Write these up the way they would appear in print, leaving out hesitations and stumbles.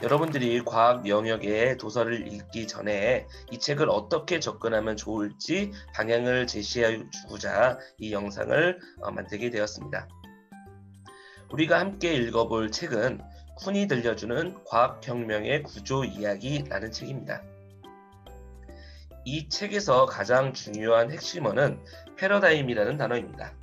여러분들이 과학 영역의 도서를 읽기 전에 이 책을 어떻게 접근하면 좋을지 방향을 제시해 주고자 이 영상을 만들게 되었습니다. 우리가 함께 읽어볼 책은 쿤이 들려주는 과학혁명의 구조 이야기라는 책입니다. 이 책에서 가장 중요한 핵심어는 패러다임이라는 단어입니다.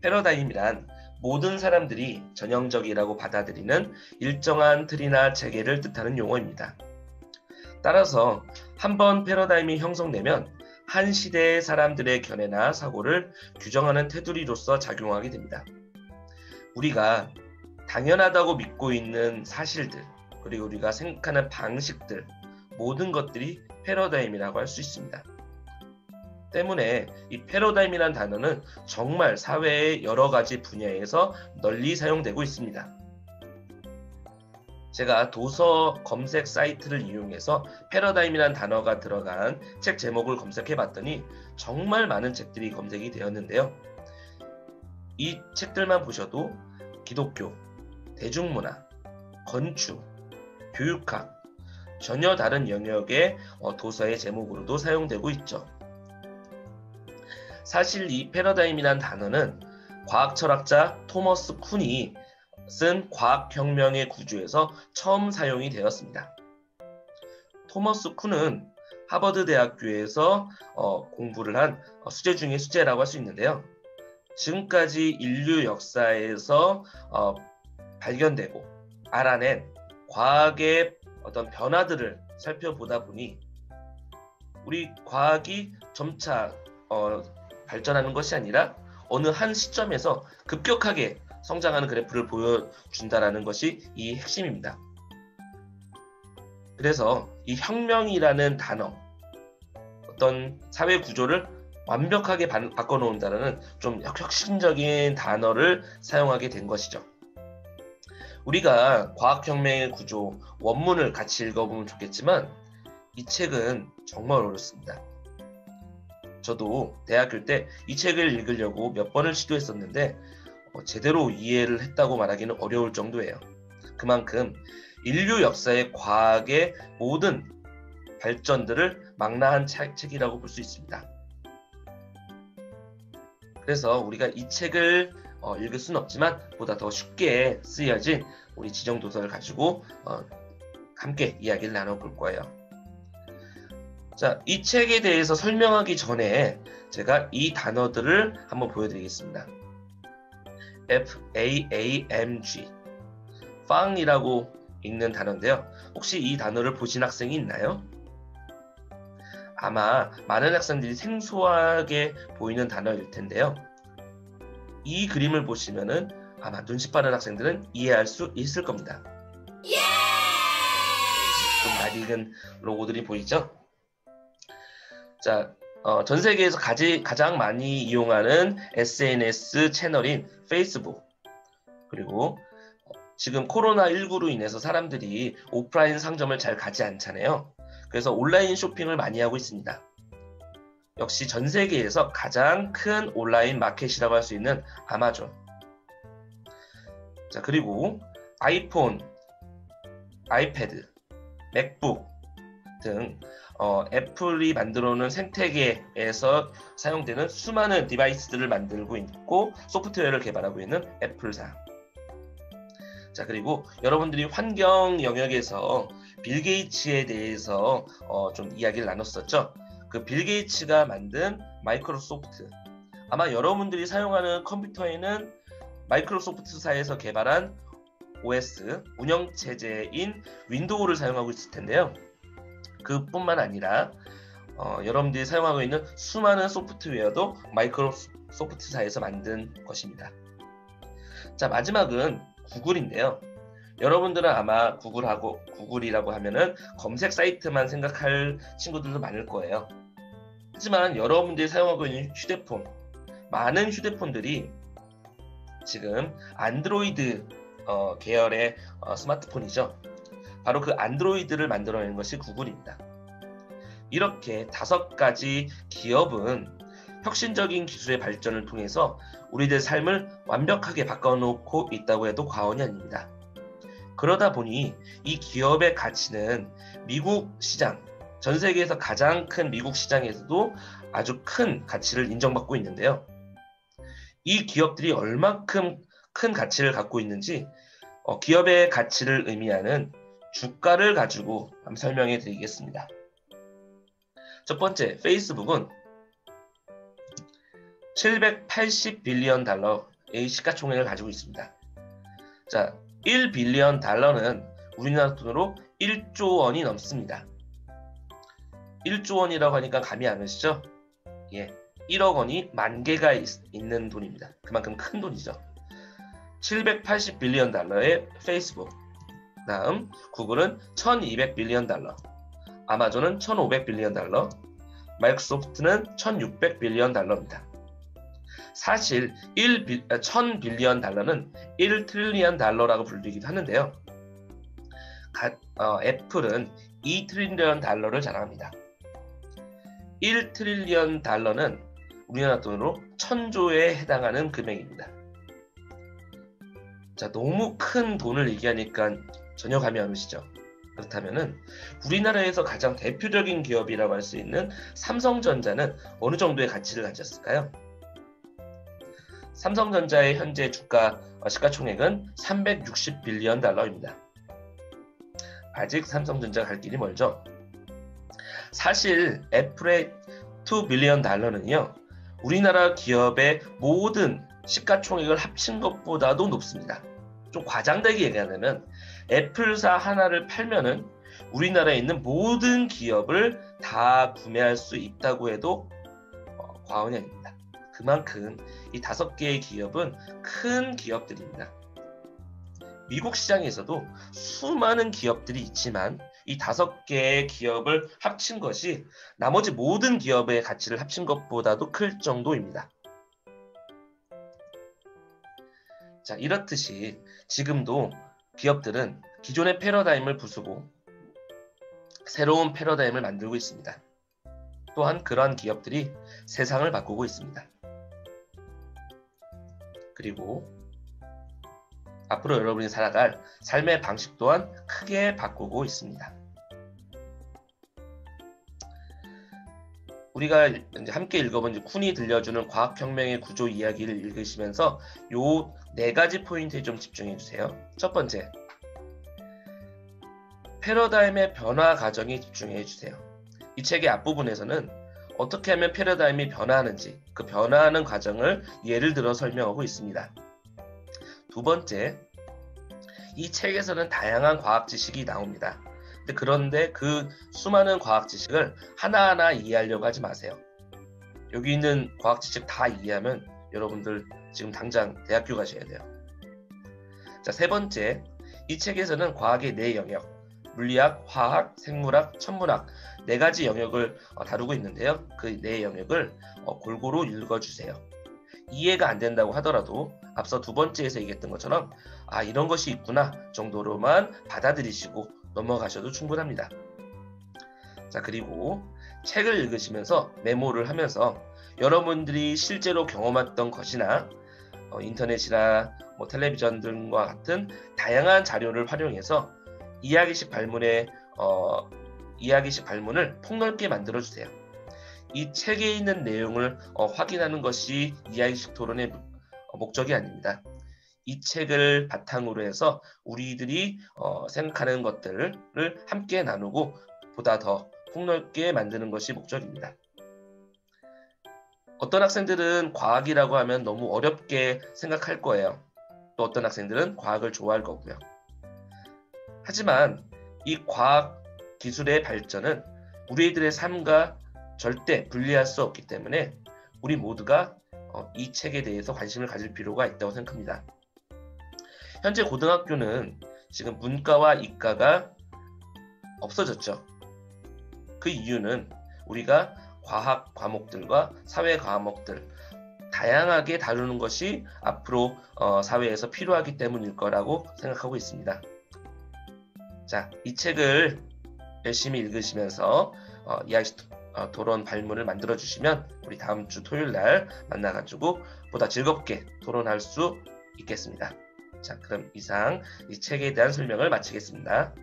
패러다임이란 모든 사람들이 전형적이라고 받아들이는 일정한 틀이나 체계를 뜻하는 용어입니다. 따라서 한번 패러다임이 형성되면 한 시대의 사람들의 견해나 사고를 규정하는 테두리로서 작용하게 됩니다. 우리가 당연하다고 믿고 있는 사실들, 그리고 우리가 생각하는 방식들, 모든 것들이 패러다임이라고 할 수 있습니다. 때문에 이 패러다임이라는 단어는 정말 사회의 여러 가지 분야에서 널리 사용되고 있습니다. 제가 도서 검색 사이트를 이용해서 패러다임이라는 단어가 들어간 책 제목을 검색해 봤더니 정말 많은 책들이 검색이 되었는데요. 이 책들만 보셔도 기독교, 대중문화, 건축, 교육학, 전혀 다른 영역의 도서의 제목으로도 사용되고 있죠. 사실 이 패러다임이란 단어는 과학 철학자 토머스 쿤이 쓴 과학혁명의 구조에서 처음 사용이 되었습니다. 토머스 쿤은 하버드 대학교에서 공부를 한 수재 중의 수재라고 할 수 있는데요. 지금까지 인류 역사에서 발견되고 알아낸 과학의 어떤 변화들을 살펴보다 보니 우리 과학이 점차 발전하는 것이 아니라 어느 한 시점에서 급격하게 성장하는 그래프를 보여준다는 것이 이 핵심입니다. 그래서 이 혁명이라는 단어, 어떤 사회 구조를 완벽하게 바꿔놓는다는 좀 혁신적인 단어를 사용하게 된 것이죠. 우리가 과학혁명의 구조, 원문을 같이 읽어보면 좋겠지만 이 책은 정말 어렵습니다. 저도 대학교 때 이 책을 읽으려고 몇 번을 시도했었는데 제대로 이해를 했다고 말하기는 어려울 정도예요. 그만큼 인류 역사의 과학의 모든 발전들을 망라한 책이라고 볼 수 있습니다. 그래서 우리가 이 책을 읽을 수는 없지만 보다 더 쉽게 쓰여진 우리 지정도서를 가지고 함께 이야기를 나눠볼 거예요. 자, 이 책에 대해서 설명하기 전에 제가 이 단어들을 한번 보여드리겠습니다. FAAMG, FAANG이라고 읽는 단어인데요. 혹시 이 단어를 보신 학생이 있나요? 아마 많은 학생들이 생소하게 보이는 단어일 텐데요. 이 그림을 보시면은 아마 눈치 빠른 학생들은 이해할 수 있을 겁니다. 좀 낯익은 로고들이 보이죠? 자, 전 세계에서 가장 많이 이용하는 SNS 채널인 페이스북, 그리고 지금 코로나19로 인해서 사람들이 오프라인 상점을 잘 가지 않잖아요. 그래서 온라인 쇼핑을 많이 하고 있습니다. 역시 전 세계에서 가장 큰 온라인 마켓이라고 할 수 있는 아마존. 자, 그리고 아이폰, 아이패드, 맥북 등 애플이 만들어 놓은 생태계에서 사용되는 수많은 디바이스들을 만들고 있고 소프트웨어를 개발하고 있는 애플사. 자, 그리고 여러분들이 환경 영역에서 빌 게이츠에 대해서 좀 이야기를 나눴었죠. 그 빌 게이츠가 만든 마이크로소프트, 아마 여러분들이 사용하는 컴퓨터에는 마이크로소프트사에서 개발한 OS 운영체제인 윈도우를 사용하고 있을 텐데요. 그뿐만 아니라 여러분들이 사용하고 있는 수많은 소프트웨어도 마이크로소프트사에서 만든 것입니다. 자, 마지막은 구글인데요. 여러분들은 아마 구글이라고 하면은 검색 사이트만 생각할 친구들도 많을 거예요. 하지만 여러분들이 사용하고 있는 휴대폰, 많은 휴대폰들이 지금 안드로이드 계열의 스마트폰이죠. 바로 그 안드로이드를 만들어낸 것이 구글입니다. 이렇게 5가지 기업은 혁신적인 기술의 발전을 통해서 우리들 삶을 완벽하게 바꿔놓고 있다고 해도 과언이 아닙니다. 그러다 보니 이 기업의 가치는 미국 시장, 전 세계에서 가장 큰 미국 시장에서도 아주 큰 가치를 인정받고 있는데요. 이 기업들이 얼마큼 큰 가치를 갖고 있는지 기업의 가치를 의미하는 주가를 가지고 한번 설명해 드리겠습니다. 첫 번째, 페이스북은 780빌리언 달러의 시가총액을 가지고 있습니다. 자, 1빌리언 달러는 우리나라 돈으로 1조 원이 넘습니다. 1조 원이라고 하니까 감이 안 오시죠? 예, 1억 원이 만 개가 있는 돈입니다. 그만큼 큰 돈이죠. 780빌리언 달러의 페이스북, 다음 구글은 1200빌리언 달러, 아마존은 1500빌리언 달러, 마이크로소프트는 1600빌리언 달러입니다. 사실 1000빌리언 달러는 1트릴리언 달러라고 불리기도 하는데요. 애플은 2트릴리언 달러를 자랑합니다. 1트릴리언 달러는 우리나라 돈으로 1000조에 해당하는 금액입니다. 자, 너무 큰 돈을 얘기하니까 전혀 감이 안 오시죠? 그렇다면은 우리나라에서 가장 대표적인 기업이라고 할 수 있는 삼성전자는 어느 정도의 가치를 가졌을까요? 삼성전자의 현재 주가 시가총액은 360빌리언 달러입니다. 아직 삼성전자가 갈 길이 멀죠? 사실 애플의 2빌리언 달러는요, 우리나라 기업의 모든 시가총액을 합친 것보다도 높습니다. 좀 과장되게 얘기하자면 애플사 하나를 팔면은 우리나라에 있는 모든 기업을 다 구매할 수 있다고 해도 과언이 아닙니다. 그만큼 이 5개의 기업은 큰 기업들입니다. 미국 시장에서도 수많은 기업들이 있지만 이 5개의 기업을 합친 것이 나머지 모든 기업의 가치를 합친 것보다도 클 정도입니다. 자, 이렇듯이 지금도 기업들은 기존의 패러다임을 부수고 새로운 패러다임을 만들고 있습니다. 또한 그러한 기업들이 세상을 바꾸고 있습니다. 그리고 앞으로 여러분이 살아갈 삶의 방식 또한 크게 바꾸고 있습니다. 우리가 이제 함께 읽어본 쿤이 들려주는 과학혁명의 구조 이야기를 읽으시면서 요 4가지 포인트에 좀 집중해 주세요. 첫 번째, 패러다임의 변화 과정에 집중해 주세요. 이 책의 앞부분에서는 어떻게 하면 패러다임이 변화하는지 그 변화하는 과정을 예를 들어 설명하고 있습니다. 두 번째, 이 책에서는 다양한 과학 지식이 나옵니다. 그런데 그 수많은 과학 지식을 하나하나 이해하려고 하지 마세요. 여기 있는 과학 지식 다 이해하면 여러분들 지금 당장 대학교 가셔야 돼요. 자, 세 번째, 이 책에서는 과학의 4영역, 물리학, 화학, 생물학, 천문학 4가지 영역을 다루고 있는데요. 그 4영역을 골고루 읽어주세요. 이해가 안 된다고 하더라도 앞서 2번째에서 얘기했던 것처럼 이런 것이 있구나 정도로만 받아들이시고 넘어가셔도 충분합니다. 자, 그리고 책을 읽으시면서 메모를 하면서 여러분들이 실제로 경험했던 것이나 인터넷이나 텔레비전 등과 같은 다양한 자료를 활용해서 이야기식 발문을 폭넓게 만들어주세요. 이 책에 있는 내용을 확인하는 것이 이야기식 토론의 목적이 아닙니다. 이 책을 바탕으로 해서 우리들이 생각하는 것들을 함께 나누고 보다 더 폭넓게 만드는 것이 목적입니다. 어떤 학생들은 과학이라고 하면 너무 어렵게 생각할 거예요. 또 어떤 학생들은 과학을 좋아할 거고요. 하지만 이 과학 기술의 발전은 우리들의 삶과 절대 분리할 수 없기 때문에 우리 모두가 이 책에 대해서 관심을 가질 필요가 있다고 생각합니다. 현재 고등학교는 지금 문과와 이과가 없어졌죠. 그 이유는 우리가 과학 과목들과 사회 과목들 다양하게 다루는 것이 앞으로 사회에서 필요하기 때문일 거라고 생각하고 있습니다. 자, 이 책을 열심히 읽으시면서 이야기 토론 발문을 만들어 주시면 우리 다음 주 토요일 날 만나가지고 보다 즐겁게 토론할 수 있겠습니다. 자, 그럼 이상 이 책에 대한 설명을 마치겠습니다.